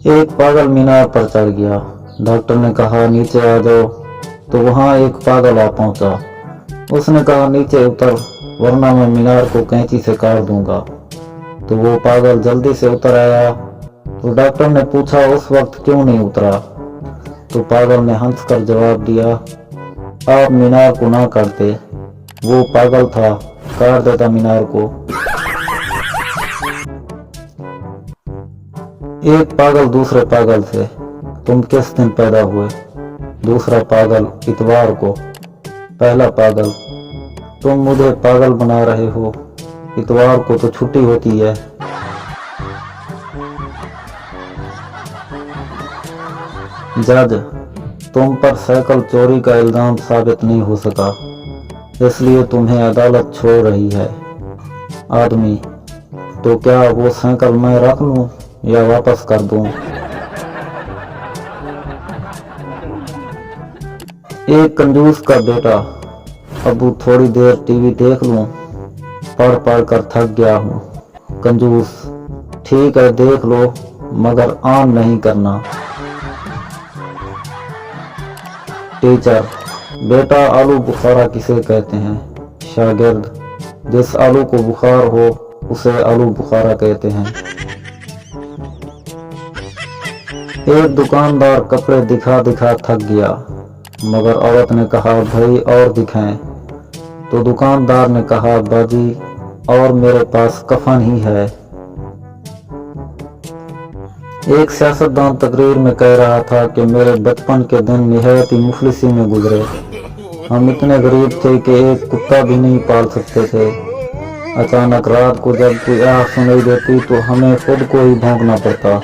एक पागल मीनार पर चढ़ गया। डॉक्टर ने कहा नीचे आ जाओ, तो वहां एक पागल आ पहुंचा। उसने कहा नीचे उतर, वरना मैं मीनार को कैंची से काट दूंगा। तो वो पागल जल्दी से उतर आया। तो डॉक्टर ने पूछा उस वक्त क्यों नहीं उतरा। तो पागल ने हंसकर जवाब दिया, आप मीनार को ना काटते, वो पागल था, काट देता मीनार को। एक पागल दूसरे पागल से, तुम किस दिन पैदा हुए? दूसरा पागल, इतवार को। पहला पागल, तुम मुझे पागल बना रहे हो, इतवार को तो छुट्टी होती है। जज, तुम पर साइकिल चोरी का इल्जाम साबित नहीं हो सका, इसलिए तुम्हें अदालत छोड़ रही है। आदमी, तो क्या वो साइकिल मैं रख लूं या वापस कर दूं? एक कंजूस का बेटा, अबू थोड़ी देर टीवी देख लूं, पढ़ पढ़ कर थक गया हूं। कंजूस, ठीक है देख लो, मगर ऑन नहीं करना। टीचर, बेटा आलू बुखारा किसे कहते हैं? शागिर्द, जिस आलू को बुखार हो उसे आलू बुखारा कहते हैं। एक दुकानदार कपड़े दिखा दिखा थक गया, मगर औरत ने कहा भाई और दिखाएं। तो दुकानदार ने कहा बाजी, और मेरे पास कफन ही है। एक सियासतदान तकरीर में कह रहा था कि मेरे बचपन के दिन निहायत ही मुफलिसी में गुजरे। हम इतने गरीब थे कि एक कुत्ता भी नहीं पाल सकते थे। अचानक रात को जब कोई आह सुनाई देती तो हमें खुद को ही भौंकना पड़ता।